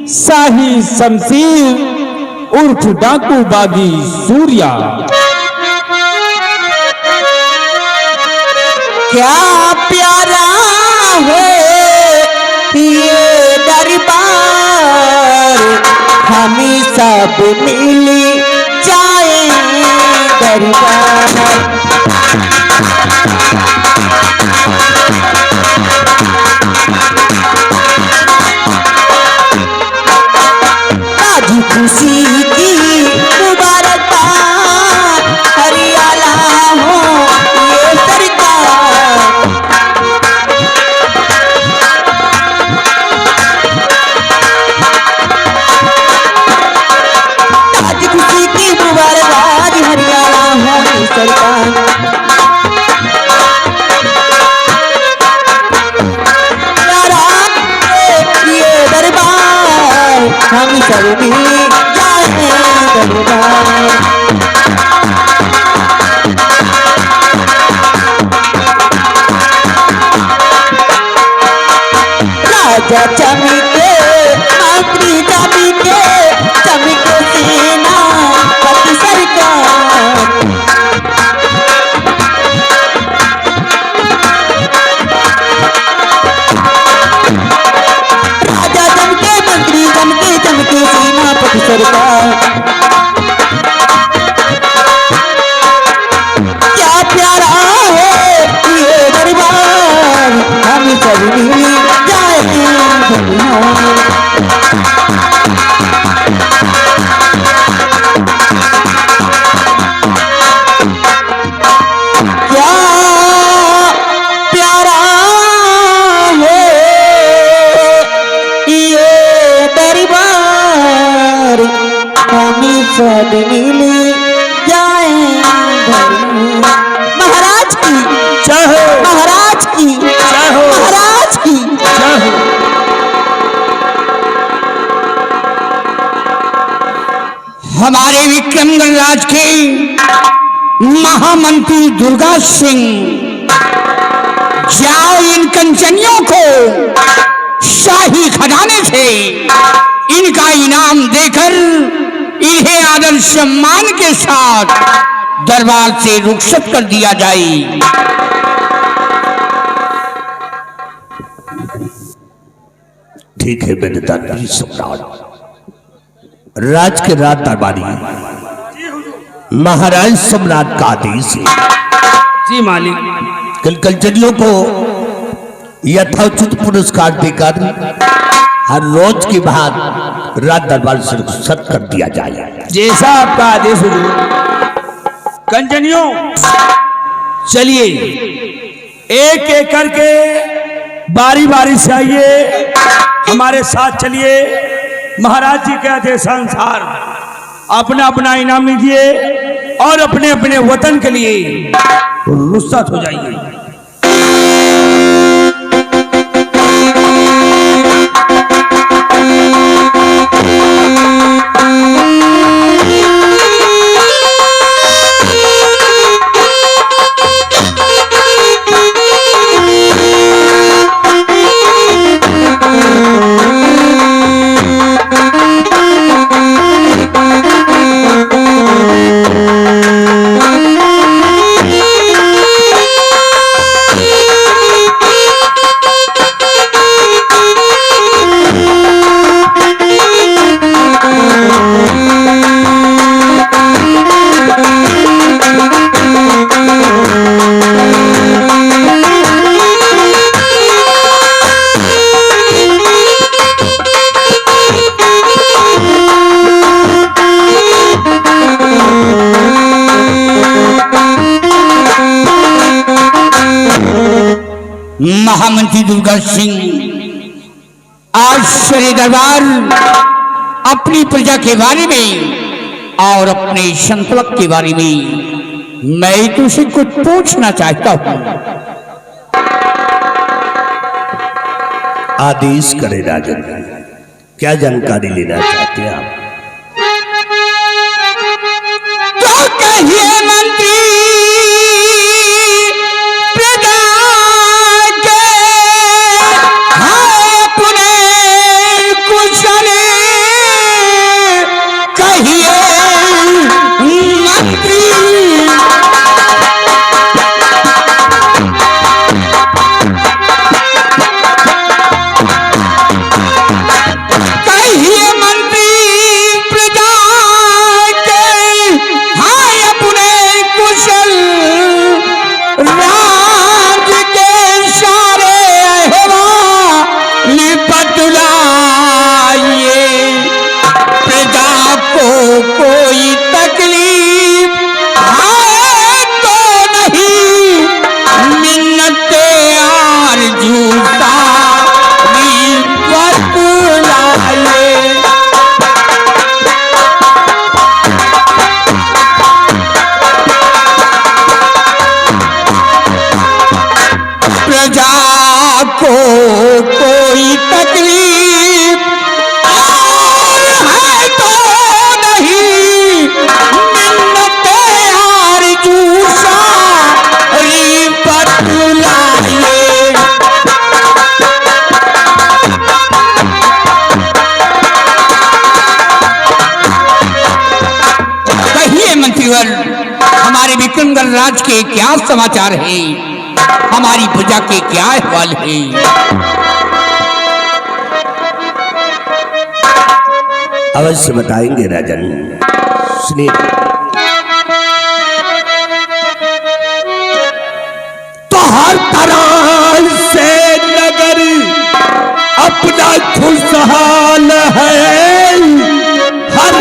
शाही शमशीर उर्फ डाकू बागी सूर्या। क्या प्यारा है ये दरबार, हम सब मिल जाए दरबार। आज खुशी की मुबारकबाद, हरियाला हो ये सरकार। आज खुशी की मुबारकबाद, हरियाला हो ये सरकार। हम सब मिल जाए दरबार। राजा चमके मंत्री चमके, चमके सेनापति सरकार। राजा चमके मंत्री चमके, चमके सेनापति सरकार। क्या प्यारा है ये दरबार, हम सब मिल जाए दरबार। क्या प्यारा है ये दरबार, हम सब मिल जाए दरबार। महाराज की जय हो, महाराज की जय हो, महाराज की जय हो। हमारे विक्रमगढ़ राज के महामंत्री दुर्गा सिंह, जाओ इन कंचनियों को शाही खजाने से इनका इनाम देकर इन्हें आदर सम्मान के साथ दरबार से रुखसत कर दिया जाए। ठीक है मेरे दरबारी सम्राट, राज के राज दरबारी महाराज सम्राट का आदेश है। जी मालिक। कल कंचनियों को यथोचित पुरस्कार देकर हर रोज के बाद राज दरबार से रुखसत कर दिया जाए। जैसा आपका आदेश हुजूर। कंचनियों चलिए, एक एक करके बारी बारी से आइए, हमारे साथ चलिए। महाराज जी के आदेशानुसार अपना अपना इनाम लीजिए और अपने अपने वतन के लिए रुखसत हो जाइए। महामंत्री दुर्गा सिंह आज श्री दरबार अपनी प्रजा के बारे में और अपने संकल्प के बारे में मैं तुझसे कुछ पूछना चाहता हूं। आदेश करे राजन, क्या जानकारी लेना चाहते हैं आप? तो कहिए मंत्री प्रजा के हाय पुणे कुशल सुंदर राज के क्या समाचार है, हमारी प्रजा के क्या अहवाल है। अवश्य बताएंगे राजन। सुनिए, तो हर तरह से नगर अपना खुशहाल है, हर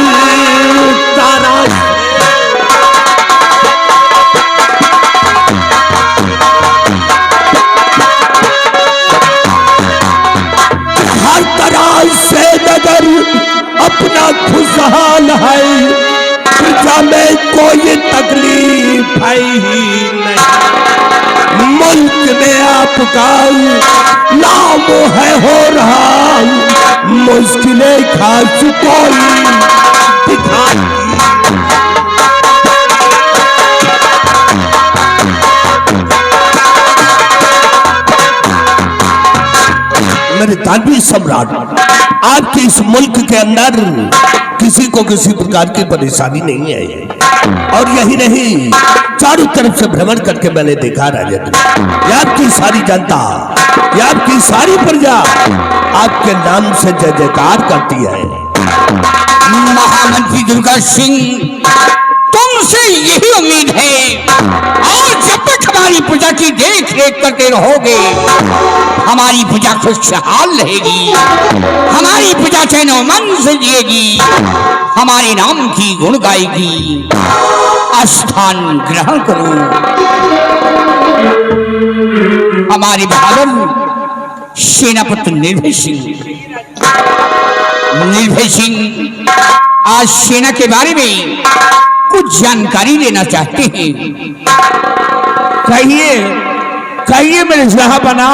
तरह से नगर अपना खुशहाल है, प्रजा में कोई तकलीफ है ही नहीं। मुल्क में आपका नाम है हो रहा, मुश्किलें खास कोई दिखाई। मेरे दानवी सम्राट, आपके इस मुल्क के अंदर किसी को किसी प्रकार की परेशानी नहीं है। और यही नहीं, चारों तरफ से भ्रमण करके मैंने देखा राजन, आपकी सारी जनता, आपकी सारी प्रजा आपके नाम से जय जयकार करती है। महामंत्री दुर्गा सिंह, तुमसे यही उम्मीद है, और जब तक हमारी प्रजा की देख रेख करते रहोगे, हमारी प्रजा खुशहाल रहेगी, हमारी प्रजा चैनो मन से जिएगी, हमारे नाम की गुण गाएगी। स्थान ग्रहण करो। हमारे बहादुर सेनापति निर्भय सिंह आज सेना के बारे में कुछ जानकारी लेना चाहते हैं। कहिए कहिए मेरे जहांपना,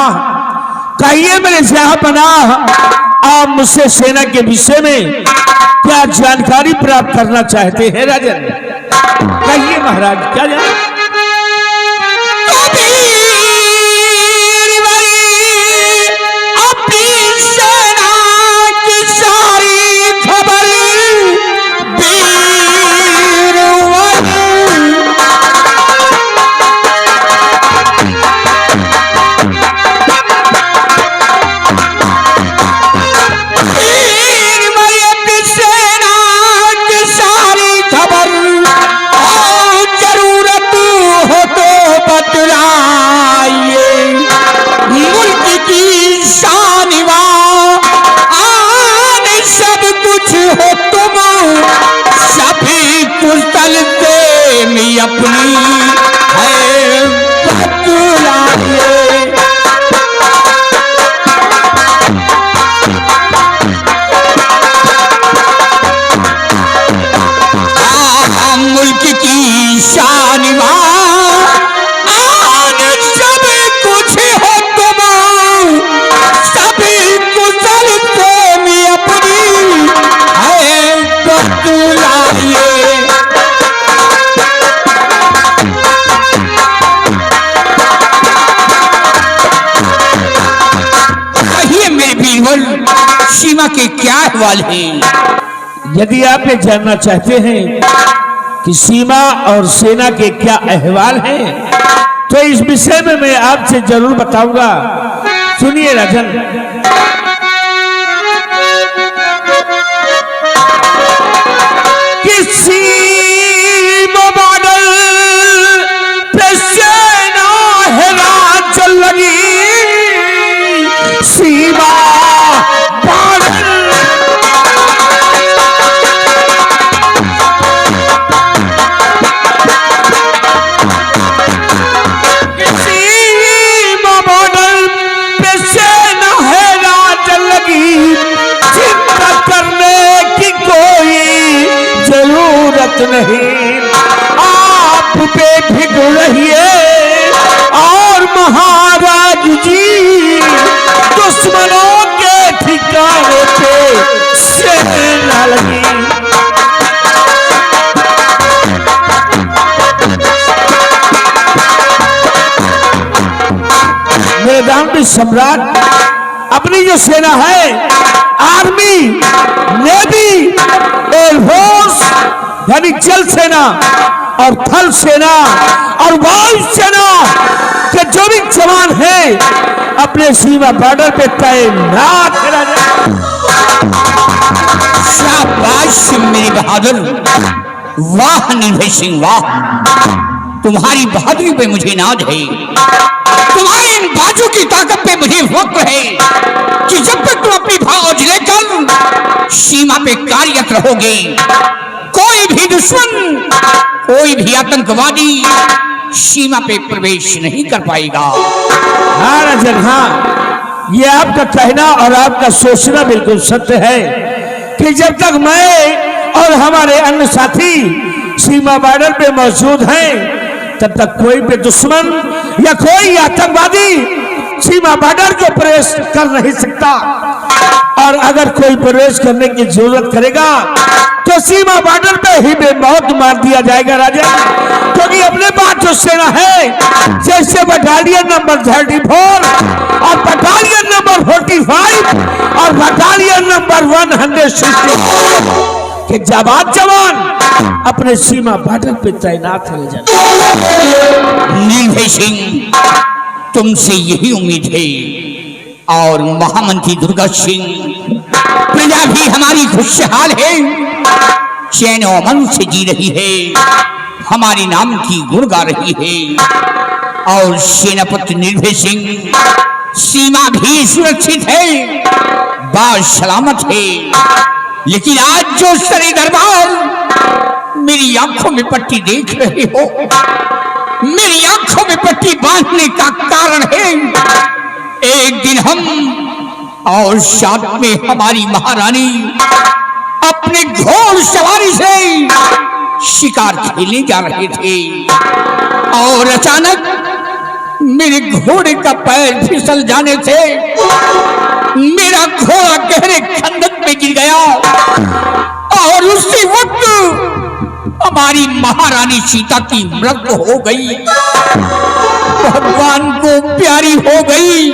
कहिए मेरे जहांपना, आप मुझसे सेना के विषय में क्या जानकारी प्राप्त करना चाहते हैं राजन? कहिए महाराज, क्या जान? अपनी है बतलाइए। मुल्क की शान सब कुछ हो तुम, सभी कुशल प्रेमी अपनी है बतलाइए। सीमा के क्या अहवाल हैं? यदि आप ये जानना चाहते हैं कि सीमा और सेना के क्या अहवाल हैं, तो इस विषय में मैं आपसे जरूर बताऊंगा। सुनिए राजन, कि सीमा बॉर्डर पे सेना है चल लगी, सीमा नहीं, आप बेफिक्र रहिए और महाराज जी दुश्मनों के ठिकाने पे सेना लगी। मेरे दानवी सम्राट, अपनी जो सेना है, आर्मी, नेवी, एयरफोर्स यानी जल सेना, और थल सेना और वायु सेना के जो भी जवान हैं अपने सीमा बॉर्डर पे तैनात है राजा। शाबाश मेरे बहादुर, वाह निर्भय सिंह वाह, तुम्हारी बहादुरी पे मुझे नाज है, तुम्हारी इन बाजू की ताकत पे मुझे फख्र है कि जब तक तुम अपनी फौज लेकर सीमा पे कार्यरत रहोगे, कोई भी दुश्मन, कोई भी आतंकवादी सीमा पे प्रवेश नहीं कर पाएगा। हाँ राजन, हाँ, ये आपका कहना और आपका सोचना बिल्कुल सत्य है कि जब तक मैं और हमारे अन्य साथी सीमा बॉर्डर पे मौजूद हैं तब तक कोई भी दुश्मन या कोई आतंकवादी सीमा बॉर्डर को प्रवेश कर नहीं सकता। और अगर कोई प्रवेश करने की जरूरत करेगा तो सीमा बॉर्डर पे ही बेमौत मार दिया जाएगा राजा, क्योंकि अपने पास जो सेना है जैसे बटालियन नंबर 34 और बटालियन नंबर 45 और बटालियन नंबर 164 के जाबाज जवान अपने सीमा बॉर्डर पे तैनात हो जाते। निर्भय सिंह, तुमसे यही उम्मीद है और महामंत्री दुर्गा सिंह, प्रजा भी हमारी खुशहाल है, चैन और अमन से जी रही है, हमारे नाम की गुण गा रही है और सेनापति निर्भय सिंह, सीमा भी सुरक्षित है, बात सलामत है। लेकिन आज जो सरे दरबार मेरी आंखों में पट्टी देख रहे हो, मेरी आंखों में पट्टी बांधने का कारण है एक दिन हम और साथ में हमारी महारानी अपने घोड़ सवारी से शिकार खेलने जा रहे थे और अचानक मेरे घोड़े का पैर फिसल जाने से मेरा घोड़ा गहरे खंडक में गिर गया और उसी वक्त हमारी महारानी सीता की मृत्यु हो गई, भगवान को प्यारी हो गई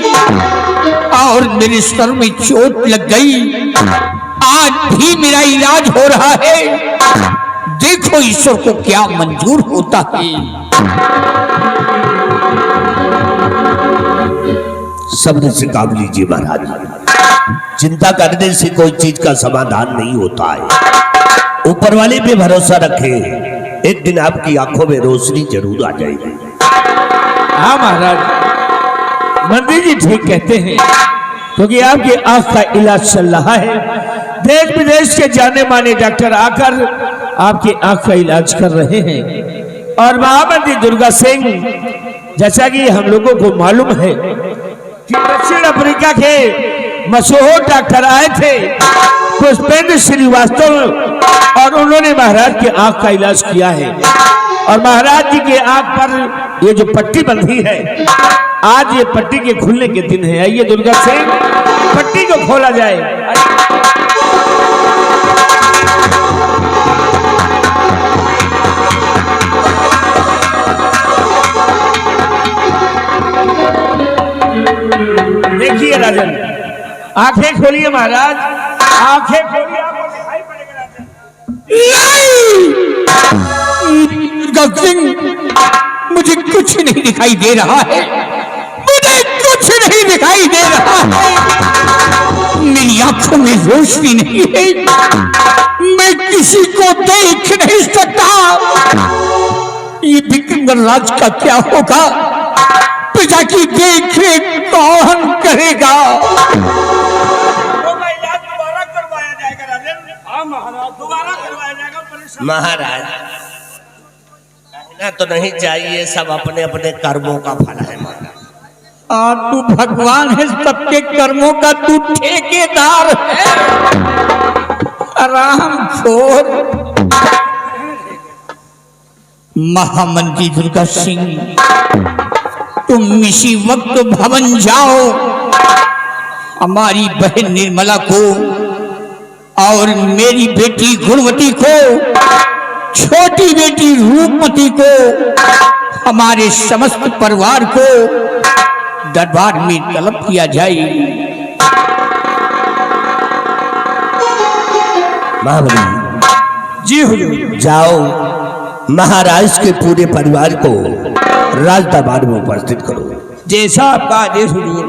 और मेरे सर में चोट लग गई। आज भी मेरा इलाज हो रहा है, देखो ईश्वर को क्या मंजूर होता है। सब्र से काम लीजिए महाराज, चिंता करने से कोई चीज का समाधान नहीं होता है। ऊपर वाले पे भरोसा रखें, एक दिन आपकी आंखों में रोशनी जरूर आ जाएगी। हाँ महाराज, मंत्री जी ठीक कहते हैं, क्योंकि आपकी आंख का इलाज चल रहा है। देश विदेश के जाने माने डॉक्टर आकर आपकी आंख का इलाज कर रहे हैं। और महामंत्री दुर्गा सिंह, जैसा कि हम लोगों को मालूम है कि दक्षिण अफ्रीका के मशहूर डॉक्टर आए थे पुष्पेंद्र श्रीवास्तव, और उन्होंने महाराज की आंख का इलाज किया है। और महाराज जी के आंख पर ये जो पट्टी बंधी है, आज ये पट्टी के खुलने के दिन है। आइए दुर्गा सिंह, पट्टी को खोला जाए। देखिए राजन, आंखें खोलिए महाराज, आंखें खोलिए, आपको दिखाई पड़ेगा राजन। दुर्गा सिंह, मुझे कुछ नहीं दिखाई दे रहा है, मुझे कुछ नहीं दिखाई दे रहा है, मेरी आंखों में रोशनी नहीं है, मैं किसी को देख नहीं सकता। ये विक्रमगढ़ राज का क्या होगा, प्रजा की देखरेख कौन करेगा? इलाज दोबारा करवाया जाएगा राजन। हाँ महाराज, दोबारा करवाया जाएगा। महाराज, कहना तो नहीं चाहिए, सब अपने अपने कर्मों का फल है महाराज। तू भगवान है, सबके कर्मों का तू ठेकेदार है, आराम खोर। महामंत्री दुर्गा सिंह, तुम इसी वक्त भवन जाओ, हमारी बहन निर्मला को और मेरी बेटी गुणवती को, छोटी बेटी रूपमती को, हमारे समस्त परिवार को दरबार में तलब किया जाए। महाबली जी हुजूर। जाओ, महाराज के पूरे परिवार को राज दरबार में उपस्थित करो। जैसा आपका आदेश हुजूर।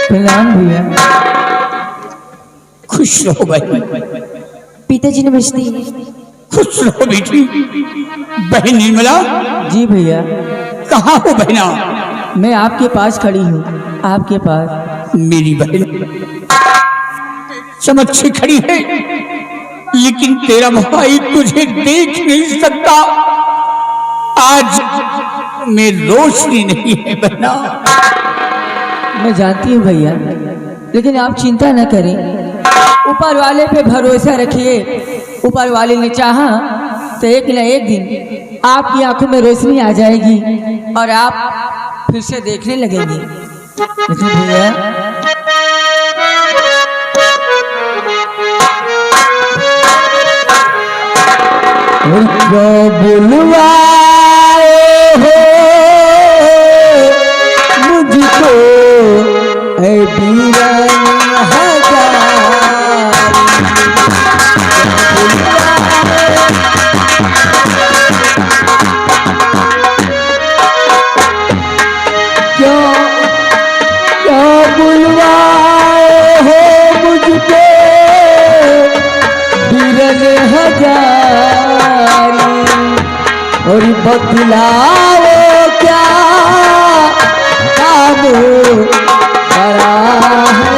प्रणाम भैया। खुश रहो भाई। पिताजी नमस्ते। खुश रहो बेटी। बहन निर्मला। जी भैया। कहाँ हो बहना? मैं आपके पास खड़ी हूँ, आपके पास। मेरी बहन समक्ष खड़ी है, लेकिन तेरा भाई तुझे देख नहीं सकता। आज में रोशनी नहीं है बहना। मैं जानती हूँ भैया, लेकिन आप चिंता न करें, ऊपर वाले पे भरोसा रखिए। ऊपर वाले ने चाहा तो एक न एक दिन आपकी आंखों में रोशनी आ जाएगी और आप फिर से देखने लगेंगे। लेकिन भैया बुलवाए हो मुझको ऐ वीरन हजार। क्यों क्यों बुलवाए हो मुझको वीरन हजार, और बतलाओ क्या काम बड़ा है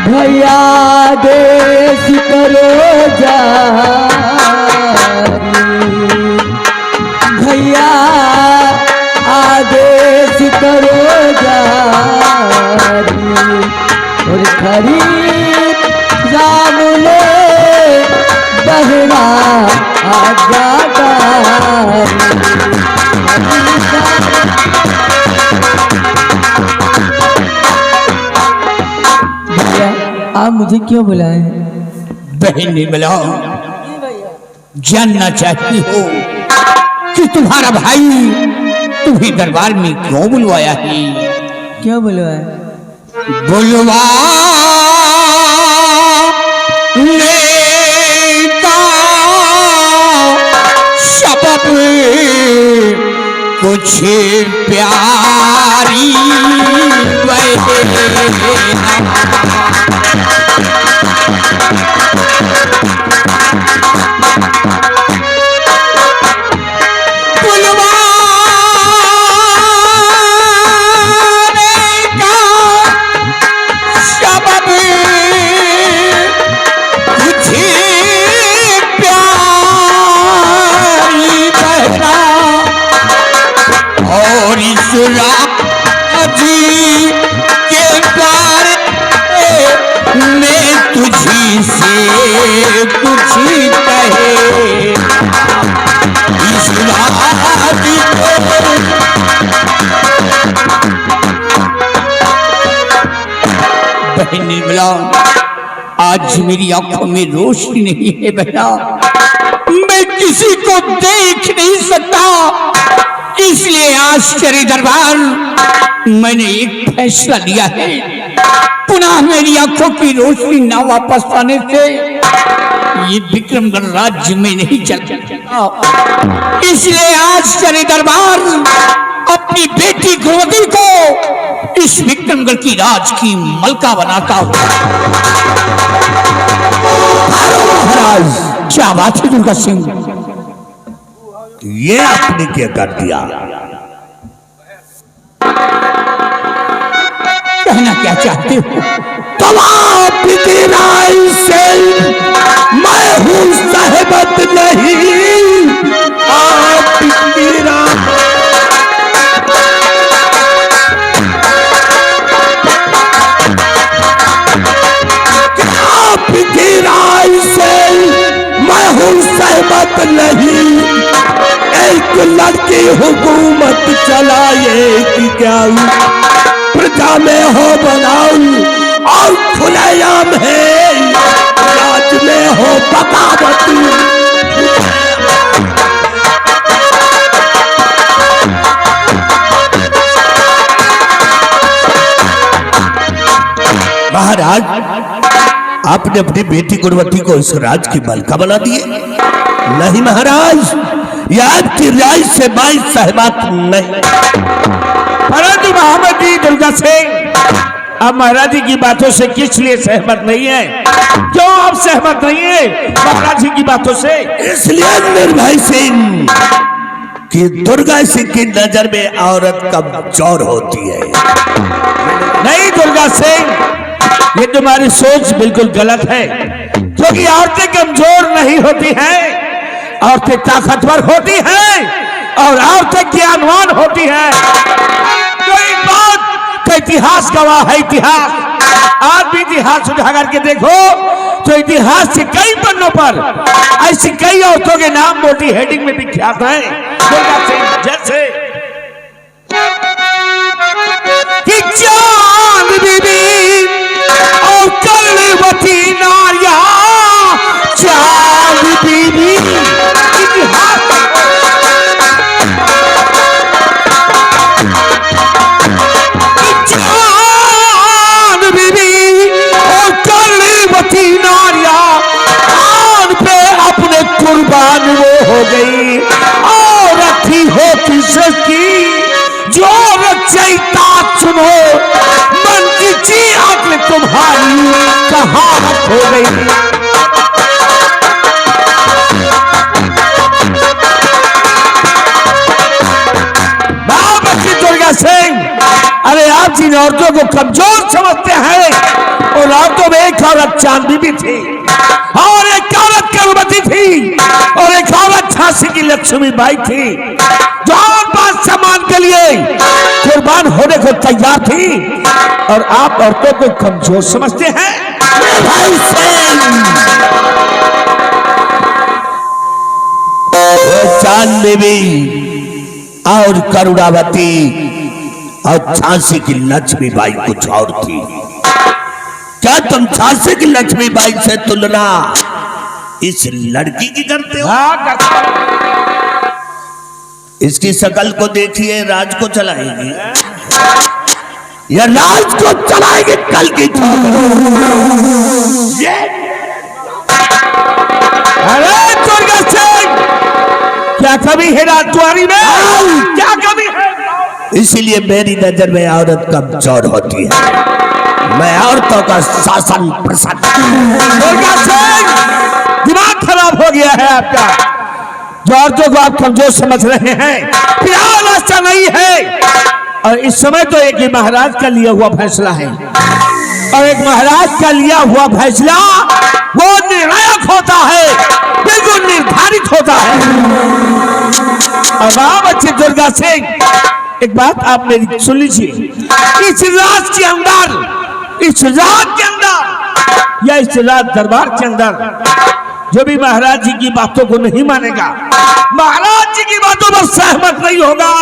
भैया देश करो जारी, भैया आदेश करो जारी, और खरीद सामने बहरा आजादारी। भैया आप मुझे क्यों बुलाए हैं? बहन निर्मला, जानना चाहती हो कि तुम्हारा भाई तुम्हें दरबार में क्यों बुलवाया है? क्यों बुलवाए? बुलवा का सबब कुछ प्यारी तुझी से कुछ कहे इस रात बहन निर्मला, आज मेरी आंखों में रोशनी नहीं है बहना। मैं किसी को देख नहीं सकता, इसलिए आश्चर्य दरबार मैंने एक फैसला लिया है। पुनः मेरी आंखों की रोशनी ना वापस आने से ये विक्रमगढ़ राज्य में नहीं चल सकता। इसलिए आश्चर्य दरबार अपनी बेटी गुणवती को इस विक्रमगढ़ की राज की मलका बनाता हूं। महाराज, क्या बात है दुर्गा सिंह? ये आपने क्या कर दिया? कहना क्या चाहते हो? तुम आपकी राय से मैं हूं सहमत नहीं। आपकी राय से मैं हूं सहमत नहीं। एक लड़की हुकूमत चलाएगी क्या? प्रजा में हो बनाऊ और खुलेआम है राज में हो बगावत। महाराज, आपने अपनी बेटी गुणवती को इस राज की मलका बना दिए? नहीं महाराज, यह आपकी राय से मैं सहमत नहीं। परंतु मोहम्मद जी दुर्गा सिंह, अब महाराज जी की बातों से किस लिए सहमत नहीं है? क्यों आप सहमत नहीं है महाराज जी की बातों से? इसलिए निर्भय सिंह कि दुर्गा सिंह की नजर में औरत कमजोर होती है। नहीं दुर्गा सिंह, ये तुम्हारी सोच बिल्कुल गलत है, क्योंकि औरतें कमजोर नहीं होती हैं, औरतें ताकतवर होती हैं और औरतें ज्ञानवान होती हैं। कोई बात का इतिहास गवाह है। इतिहास, आज भी इतिहास उठा करके देखो तो इतिहास के कई पन्नों पर ऐसी कई औरतों के नाम मोटी हेडिंग में विख्यात हैं। दुर्गा सिंह जैसे कि चांद बीबी और कलवती नारिया, चांद बीबी इतिहास चांद बीबी और कलवती नारिया आन पे अपने कुर्बान वो हो गई। और रखी होती सस्ती जो रचयिता सुनो, मन की जी अक्ल तुम्हारी कहावत हो गई। बाबा की दुर्गा सिंह, अरे आप जिन औरतों को कमजोर समझते हैं, और औरतों में एक औरत चांदी भी थी और एक औरत कलवती थी और एक औरत झांसी की लक्ष्मीबाई थी, जो बात सम्मान के लिए कुर्बान होने को तैयार थी, और आप औरतों को कमजोर समझते हैं। भाई चांद देवी और करुणावती और झांसी की लक्ष्मीबाई कुछ और थी। क्या तुम झांसी की लक्ष्मीबाई से तुलना इस लड़की की करते हो? हाँ, करता हूं। इसकी शकल को देखिए, राज को चलाएगी, यह राज को चलाएगी कल की अरे दुर्गा सिंह, क्या कमी है राजद्वारी में? क्या कमी है? इसीलिए मेरी नजर में औरत कमजोर होती है। मैं औरतों का शासन प्रशासन। दुर्गा सिंह, दिमाग खराब हो गया है आपका। जो औरतों को आप कमजोर समझ रहे हैं, फिलहाल ऐसा नहीं है। और इस समय तो एक ही महाराज का लिया हुआ फैसला है, और एक महाराज का लिया हुआ फैसला वो निर्णायक होता है, बिल्कुल निर्धारित होता है। अब आप अच्छे दुर्गा सिंह, एक बात आप मेरी सुन लीजिए। इस राज के अंदर, इस राज के अंदर या इस राज दरबार के अंदर जो भी महाराज जी की बातों को नहीं मानेगा, महाराज जी की बातों पर सहमत नहीं होगा,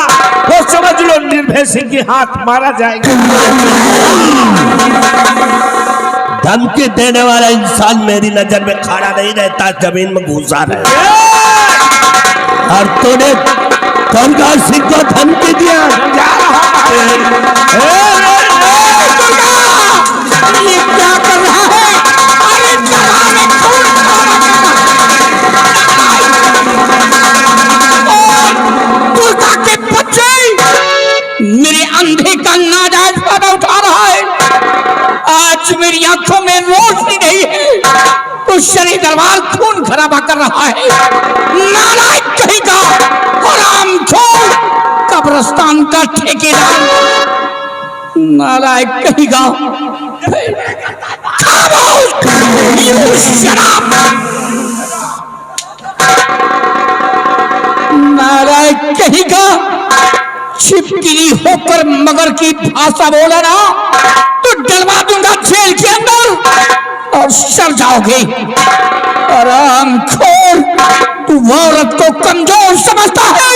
वो समझ लो निर्भय सिंह के हाथ मारा जाएगा। धमकी देने वाला इंसान मेरी नजर में खड़ा नहीं रहता, जमीन में घुसा रहे। और तूने दुर्गा सिंह को धमकी दिया। ये क्या कर रहा है? अरे जवान खून दुर्गा के बच्चे मेरे अंधे का नाजायज फायदा उठा रहा है। आज मेरी आंखों में रोशनी नहीं है तो शरीर दरबार खून खराबा कर रहा है। नालायक कहेगा, हरामखोर, कब्रिस्तान का ठेकेदार, नालायक कहेगा। खामोश, यू शराब। नालायक कहेगा, छिपकली होकर मगर की भाषा बोला ना तो डलवा दूंगा जेल के अंदर और सड़ जाओगे। हरामखोर, तू औरत को कमजोर समझता है।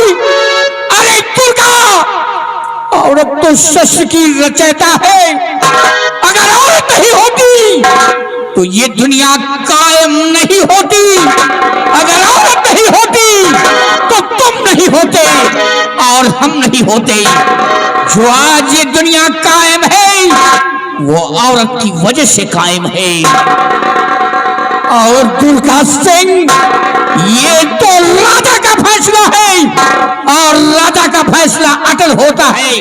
अरे दुर्गा, औरत तो तो शस्त्र की रचयिता है। अगर औरत नहीं होती तो ये दुनिया कायम नहीं होती। अगर औरत नहीं होती तो तुम नहीं होते और हम नहीं होते। जो आज ये दुनिया कायम है वो औरत की वजह से कायम है। और दुर्गा सिंह, ये तो राजा का फैसला है और राजा का फैसला अटल होता है।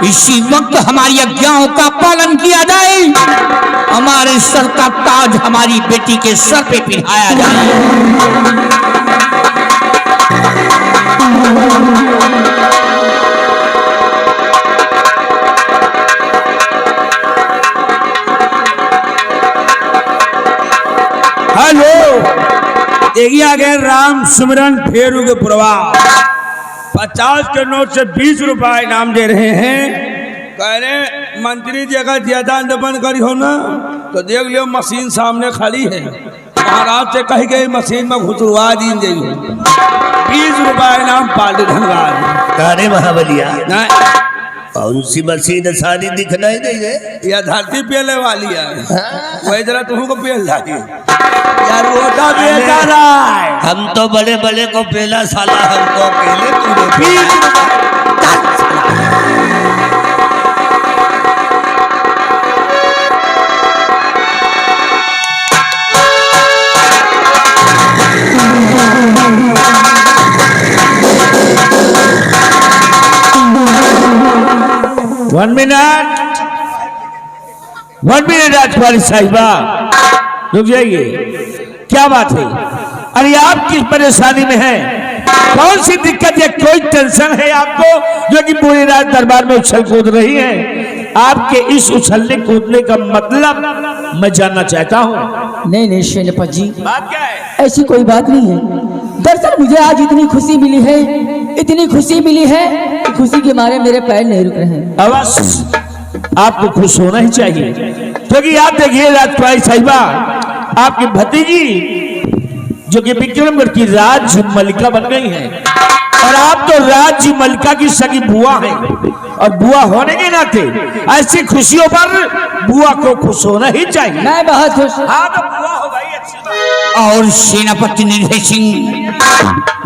इसी वक्त हमारी आज्ञाओं का पालन किया जाए, हमारे सर का ताज हमारी बेटी के सर पे पहनाया जाए। हेलो, देखिए आ गए राम सुमिरन फेरू के प्रभाव। 50 के नोट से 20 रुपए इनाम दे रहे हैं। कह रहे मंत्री जी अगर ज्यादा बंद करी हो ना तो देख लियो मशीन सामने खड़ी है, महाराज से कही गई मशीन में घुसरवा दी गई। 20 रुपए इनाम पाल धनराज। तारे महाबलिया नहीं, कौन सी मशीन सारी दिखना ही नहीं है। यह धरती पेले वाली है, वही जरा तुमको पेल जाती यार, रोटा बेचा रहा है। हम तो बड़े बड़े को पेला साला, हमको अकेले तूने वन मिनट राजकुमारी साहिबा, रुक जाइए। क्या बात है? अरे आप किस परेशानी में हैं? कौन सी दिक्कत है? कोई टेंशन है आपको जो कि पूरी रात दरबार में उछल कूद रही है? आपके इस उछलने कूदने का मतलब मैं जानना चाहता हूँ। नहीं सेनापति जी, बात क्या है? ऐसी कोई बात नहीं है। दरअसल मुझे आज इतनी खुशी मिली है, इतनी खुशी मिली है कि खुशी के मारे मेरे पैर नहीं रुक रहे हैं। अवश्य आपको खुश होना ही चाहिए, क्योंकि आप देखिए राजकुमारी साहिबा, आपकी भतीजी जो कि विक्रमगढ़ की राज्य मलिका बन गई है और आप तो राज्य मलिका की सगी बुआ हैं, और बुआ होने के नाते ऐसी खुशियों पर बुआ को खुश होना ही चाहिए। मैं बहुत खुश हूँ। हाँ तो बुआ हो भाई, अच्छी बात। और सेनापति निर्भय सिंह,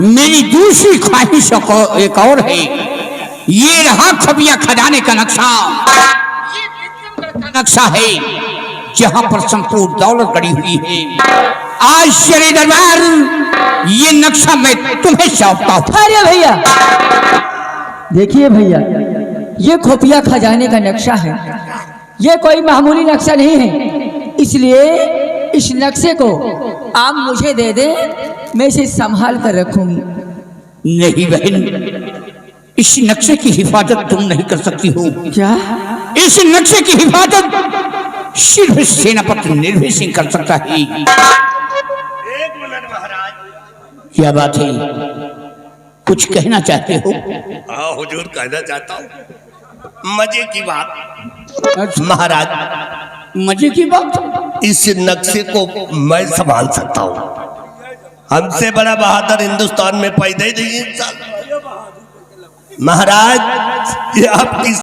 मेरी दूसरी ख्वाहिश एक और है। ये रहा खबिया खजाने का नक्शा। ये विक्रमगढ़ का नक्शा है जहां पर संपूर्ण दौलत गड़ी हुई है। आज श्री दरबार, ये नक्शा मैं तुम्हें सौंपता हूं। अरे भैया, देखिए भैया, ये खुफिया खजाने का नक्शा है, ये कोई मामूली नक्शा नहीं है। इसलिए इस नक्शे को आप मुझे दे दें, मैं इसे संभाल कर रखूंगी। नहीं बहन, इस नक्शे की हिफाजत तुम नहीं कर सकती हो। क्या? इस नक्शे की हिफाजत सिर्फ सेनापति निर्भय सिंह कर सकता है। एक मिनट महाराज। क्या बात है? कुछ कहना चाहते हो? हाँ हुजूर, कहना चाहता हूँ मजे की बात। महाराज, मजे की बात? इस नक्शे को मैं संभाल सकता हूँ। हमसे बड़ा बहादुर हिंदुस्तान में पैदा ही नहीं इंसान। महाराज, ये आपकी